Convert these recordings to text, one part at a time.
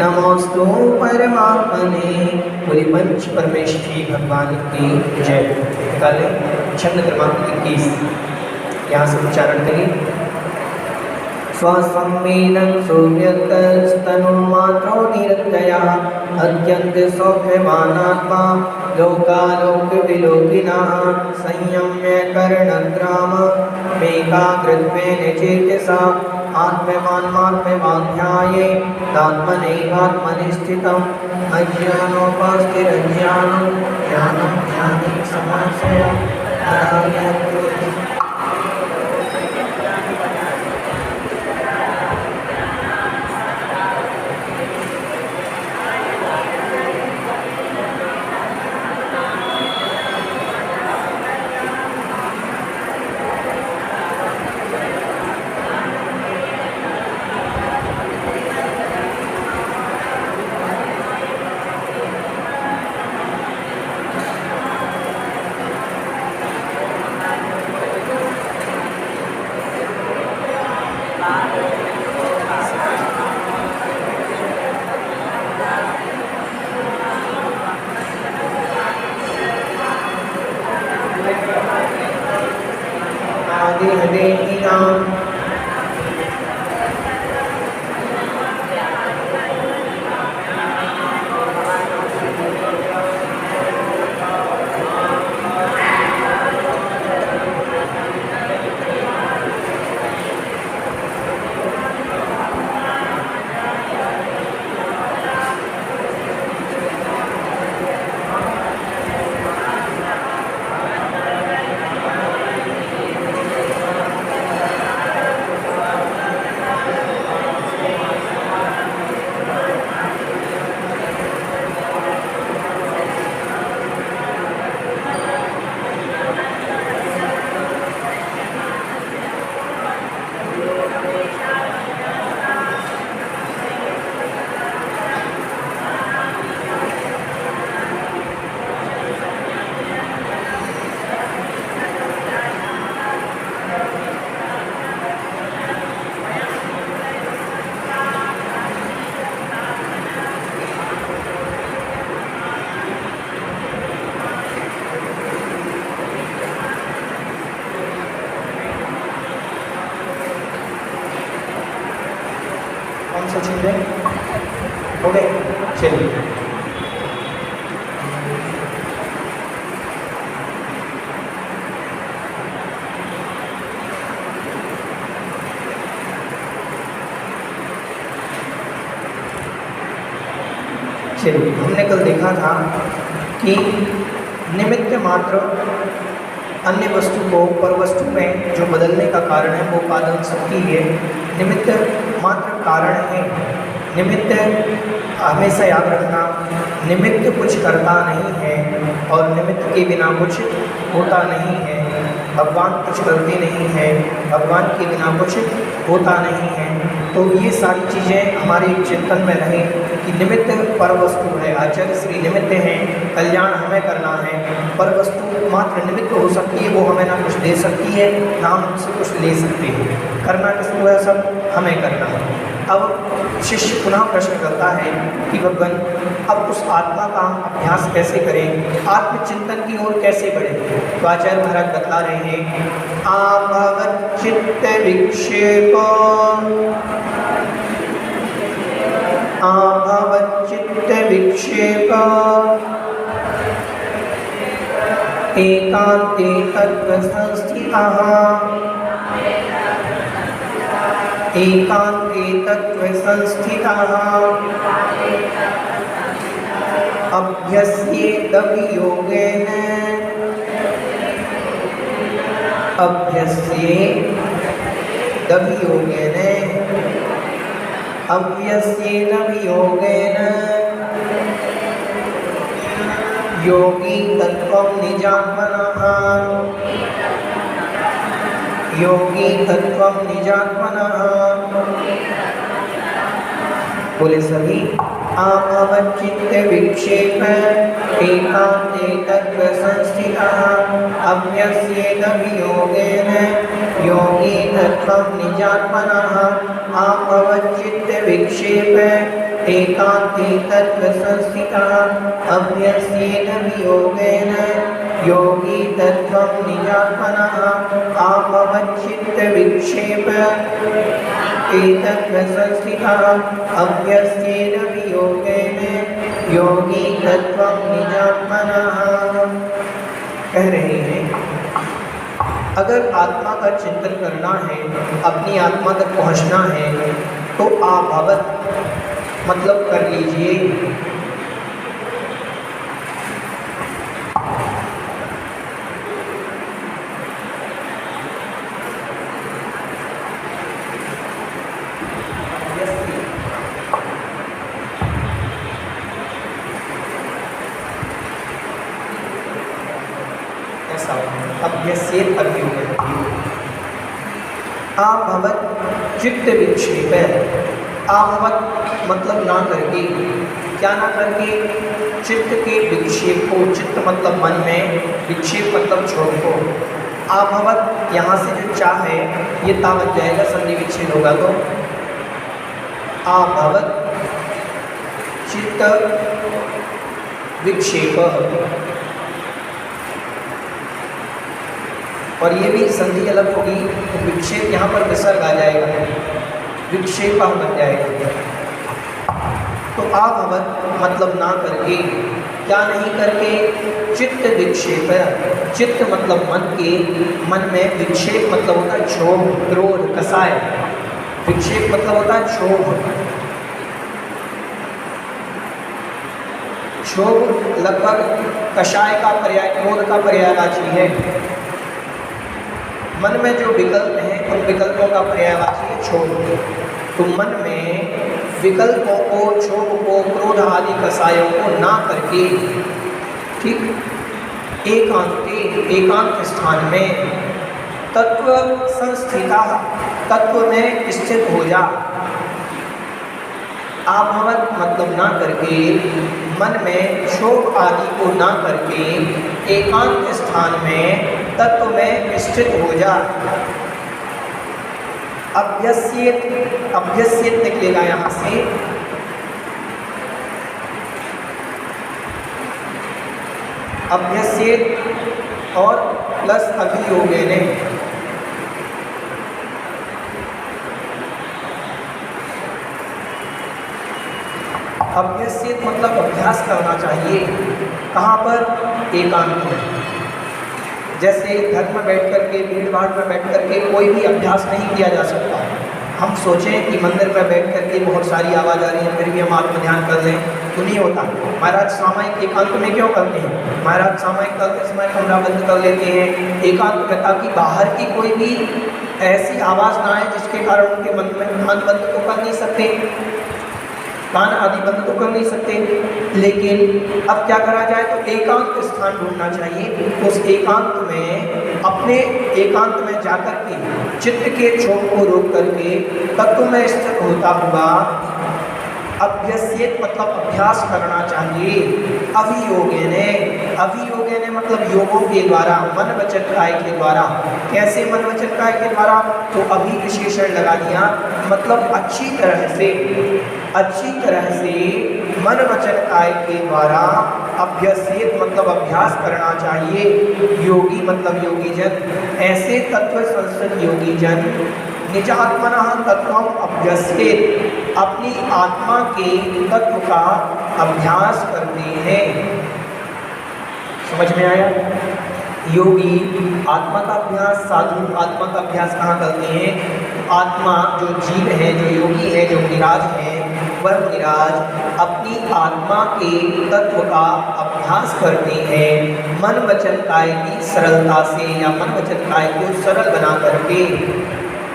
नमोस्तु परमात्मने। पूरी पंच परमेश्वरी भगवान की जय। निकाले छंद क्रमांक 21, यहाँ से उच्चारण करिए। स्वसम्मीनं सुव्यक्तस्तनुमात्रो निरत्ययः अत्यन्त सौख्यवानात्मा लोकालोकविलोकिनः संयम्य करणग्राम मेकाग्रत्वेन चेतसा आत्मवान्मात्मवाध्याये तात्मनैवात्मनि स्थितम् अज्ञानोपस्थिरज्ञानं ज्ञानं ज्ञाने समाश्रयम् हो गए। चलिए हमने कल देखा था कि निमित्त मात्र अन्य वस्तु को परवस्तु में जो बदलने का कारण है वो उपादान शक्ति है। निमित्त मात्र कारण है। निमित्त हमेशा याद रखना, निमित्त कुछ करता नहीं है और निमित्त के बिना कुछ होता नहीं है। भगवान कुछ करते नहीं हैं, भगवान के बिना कुछ होता नहीं है। तो ये सारी चीज़ें हमारे चिंतन में रहें कि निमित्त पर वस्तु है, आचार्य श्री निमित्त हैं, कल्याण हमें करना है। पर वस्तु मात्र निमित्त हो सकती है, वो हमें ना कुछ दे सकती है ना हम उससे कुछ ले सकते हैं। करना किसको है? सब हमें करना है। अब शिष्य पुनः प्रश्न करता है कि भगवान अब उस आत्मा का अभ्यास कैसे करें, आत्मचिंतन की ओर कैसे बढ़ें? तो आचार्य महाराज बता रहे हैं, आभवच्चित्त विक्षेप आभवच्चित्त विक्षेप एकान्ते तत्व संस्थितः एकान्ते तत्व संस्थितः अभ्यस्येदभियोगेन अभ्यस्येदभियोगेन अभ्यस्येदभियोगेन योगी तत्त्वं निजात्मनः योगी तत्त्वं निजात्मनः। बोले सभी। आभवच्चित्त विक्षेप एकान्ते तत्व संस्थितः अभ्यस्येदभियोगेन योगी तत्त्वं निजात्मनः। आभवच्चित्त विक्षेप एकान्ते तत्त्वसंस्थितः अभ्यस्येन वियोगेन योगी तत्त्वं निजात्मनः आभवच्चित्तविक्षेप एतत्त्वसंस्थितः अभ्यस्येन वियोगेन योगी तत्त्वं निजात्मनः। कह रहे हैं अगर आत्मा का चिंतन करना है, अपनी आत्मा तक पहुंचना है तो आभवत मतलब कर लीजिए। अभ्यस्येत आभवत चित्त विक्षेप। आभवत मतलब ना करके, क्या ना करके, चित्त के विक्षेप को, चित्त मतलब मन में, विक्षेप मतलब छोड़ को। आभवत यहाँ से जो चा है ये ता बन जाएगा, संधि विच्छेद होगा तो आभवत चित्त विक्षेप। और ये भी संधि अलग होगी तो विक्षेप यहाँ पर विसर्ग आ जाएगा, विक्षेप बन जाएगा। तो आभवत मतलब ना करके, क्या नहीं करके, चित्त विक्षेप। चित्त मतलब मन के, मन में विक्षेप मतलब होता है क्षोभ, क्रोध, कसाय। विक्षेप मतलब होता है क्षोभ। क्षोभ लगभग कषाय का पर्याय, क्रोध का पर्यायवाची है। मन में जो विकल्प हैं उन विकल्पों का पर्यायवाची है क्षोभ। तो मन में विकल्पों को, क्षोभ को, क्रोध आदि कसायों को ना करके, ठीक, एकांते, एकांत स्थान में, तत्व संस्थिता, तत्व में स्थित हो जा। आभवत मतलब ना करके, मन में क्षोभ आदि को ना करके, एकांत स्थान में तत्व में स्थित हो जा। अभ्यस्येत, अभ्यस्येत निकलेगा यहाँ से, अभ्यस्येत और प्लस अभियोगेन। अभ्यस्येत मतलब अभ्यास करना चाहिए। कहाँ पर? एकांत में। जैसे घर में बैठ कर के, भीड़ भाड़ में बैठ कर के कोई भी अभ्यास नहीं किया जा सकता। हम सोचें कि मंदिर में बैठ कर के बहुत सारी आवाज़ आ रही है फिर भी हम आत्म ध्यान कर लें, तो नहीं होता। महाराज सामयिक एकांत में क्यों करते हैं? महाराज सामयिक करते समय कमरा बंद कर लेते हैं एकांत में, ताकि बाहर की कोई भी ऐसी आवाज़ ना आए जिसके कारण उनके मन में, मन बंद तो कर नहीं सकते, कान आदि बंद तो कर नहीं सकते। लेकिन अब क्या करा जाए, तो एकांत स्थान ढूंढना चाहिए। उस एकांत में, अपने एकांत में जाकर के चित्त के क्षोभ को रोक करके तत्व में स्थित होता हुआ अभ्यस्येत मतलब अभ्यास करना चाहिए। अभियोगेने, अभियोगेने मतलब योगों के द्वारा, मन वचन काय के द्वारा। कैसे मन वचन काय के द्वारा? तो अभी विशेषण लगा दिया, मतलब अच्छी तरह से, अच्छी तरह से मन वचन काय के द्वारा अभ्यस्येत मतलब अभ्यास करना चाहिए। योगी मतलब योगी जन, ऐसे तत्व संस्कृत योगी जन निजात्मनः तत्वम अभ्यस्येत, अपनी आत्मा के तत्व का अभ्यास करते हैं। समझ में आया? योगी आत्मा का अभ्यास, साधु आत्मा का अभ्यास कहाँ करते हैं? आत्मा जो जीव है, जो योगी है, जो मुनिराज है, वह मुनिराज अपनी आत्मा के तत्व का अभ्यास करते हैं मन वचन काय की सरलता से, या मन वचन काय को सरल बना करके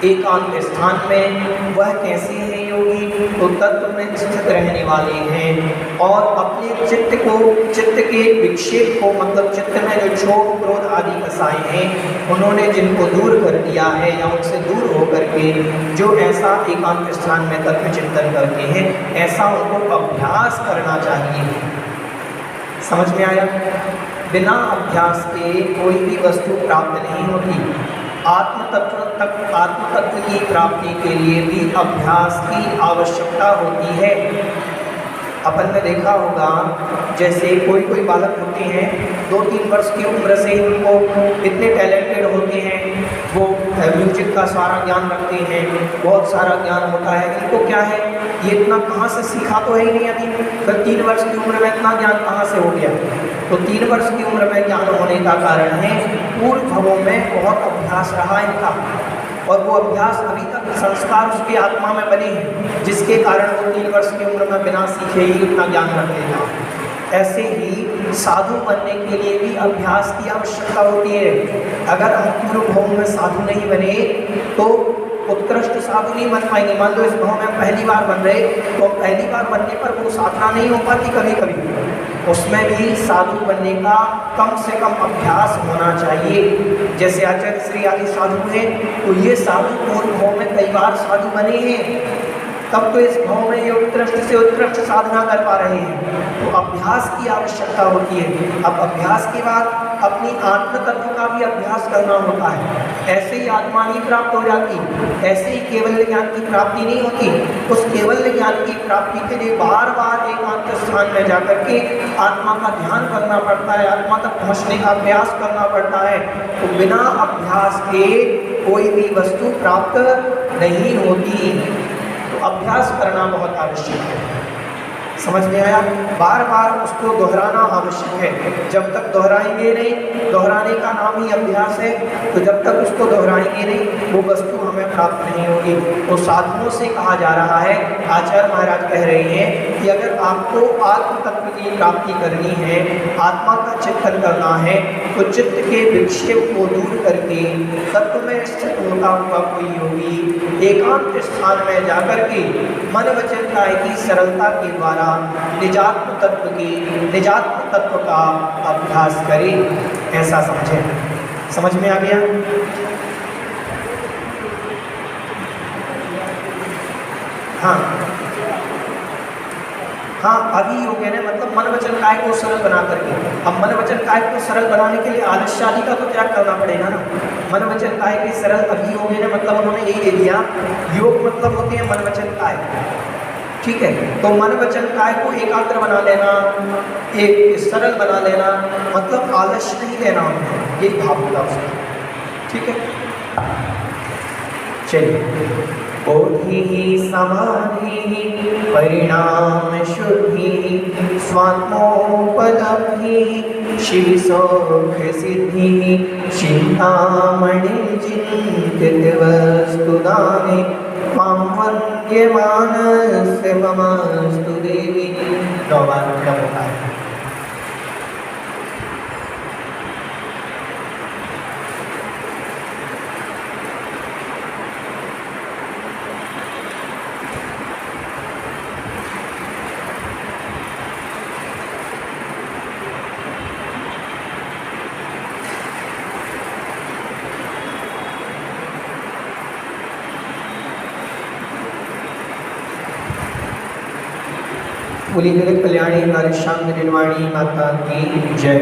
एकांत स्थान में। वह कैसे है योगी? तो तत्व में स्थित रहने वाले हैं और अपने चित्त को, चित्त के विक्षेप को, मतलब चित्त में जो क्षोभ क्रोध आदि कसाए हैं उन्होंने जिनको दूर कर दिया है या उनसे दूर होकर के जो ऐसा एकांत स्थान में तत्व चिंतन करते हैं, ऐसा उनको अभ्यास करना चाहिए। समझ में आया? बिना अभ्यास के कोई भी वस्तु प्राप्त नहीं होती। आत्म तत्व की प्राप्ति के लिए भी अभ्यास की आवश्यकता होती है। अपन ने देखा होगा जैसे कोई कोई बालक होते हैं 2-3 वर्ष की उम्र से उनको इतने टैलेंटेड होते हैं, वो म्यूजिक का सारा ज्ञान रखते हैं, बहुत सारा ज्ञान होता है इनको। क्या है ये इतना कहाँ से सीखा तो है ही नहीं अभी, फिर 3 वर्ष की उम्र में इतना ज्ञान कहाँ से हो गया? तो 3 वर्ष की उम्र में ज्ञान होने का कारण है पूर्व भवों में बहुत अभ्यास रहा इनका, और वो अभ्यास अभी तक संस्कार उसकी आत्मा में बने हैं, जिसके कारण वो 3 वर्ष की उम्र में बिना सीखे ही उतना ज्ञान रख लेगा। ऐसे ही साधु बनने के लिए भी अभ्यास की आवश्यकता होती है। अगर हम पूर्व भाव में साधु नहीं बने तो उत्कृष्ट साधु नहीं बन पाएंगे। मान लो इस भाव में हम पहली बार बन रहे, तो पहली बार बनने पर वो साधना नहीं हो पाती कभी कभी, उसमें भी साधु बनने का कम से कम अभ्यास होना चाहिए। जैसे आचार्य श्री आदि साधु हैं, तो ये साधु पूर्व भाव में कई बार साधु बने हैं, तब तो इस भाव में ये उत्कृष्ट से उत्कृष्ट साधना कर पा रहे हैं। तो अभ्यास की आवश्यकता होती है। अब अभ्यास के बाद अपनी आत्म तत्व का भी अभ्यास करना होता है। ऐसे ही आत्मा नहीं प्राप्त हो जाती, ऐसे ही केवल ज्ञान की प्राप्ति नहीं होती। उस केवल ज्ञान की प्राप्ति के लिए बार बार एकांत स्थान में जाकर के आत्मा का ध्यान करना पड़ता है, आत्मा तक पहुँचने का प्रयास करना पड़ता है। तो बिना अभ्यास के कोई भी वस्तु प्राप्त नहीं होती। तो अभ्यास करना बहुत आवश्यक है। समझ में आया? बार बार उसको दोहराना आवश्यक है। जब तक दोहराएंगे नहीं, दोहराने का नाम ही अभ्यास है, तो जब तक उसको दोहराएंगे नहीं वो वस्तु हमें प्राप्त नहीं होगी। तो साधुओं से कहा जा रहा है, आचार्य महाराज कह रहे हैं कि अगर आपको आत्म तत्व की प्राप्ति करनी है, आत्मा का चिंतन करना है, तो चित्त के विक्षेप को दूर करके तत्व में स्थित होता हुआ कोई योगी एकांत स्थान में जाकर के मन वचन काया की सरलता के द्वारा निजात्म तत्व का अभ्यास करे, ऐसा समझे। समझ में आ गया? हाँ, अभी हो गया ना, मतलब मन वचन काय को सरल बना करके। अब मन वचन काय को सरल बनाने के लिए आलस्य आदि का तो त्याग करना पड़ेगा ना। मन वचन काय के सरल अभी हो गए ना, मतलब उन्होंने यही ले लिया, योग मतलब होते हैं मन वचन काय। ठीक है, तो मन वचन काय को एकाग्र बना लेना, एक सरल बना लेना, मतलब आलस्य नहीं लेना उन्हें, ये भाव होगा उसका। ठीक है, चलिए। बोधि समाधि परिणाम शुद्धि स्वात्मोपलब्धि शिव सौख सिद्धि चिंतामणि चिंतित वस्तुदाने मां वन्द्यमानस्य ममस्तु देवी। 9 बार क्रम होता है। बोली जगत कल्याणी नारी शांत निर्वाणी माता की जय।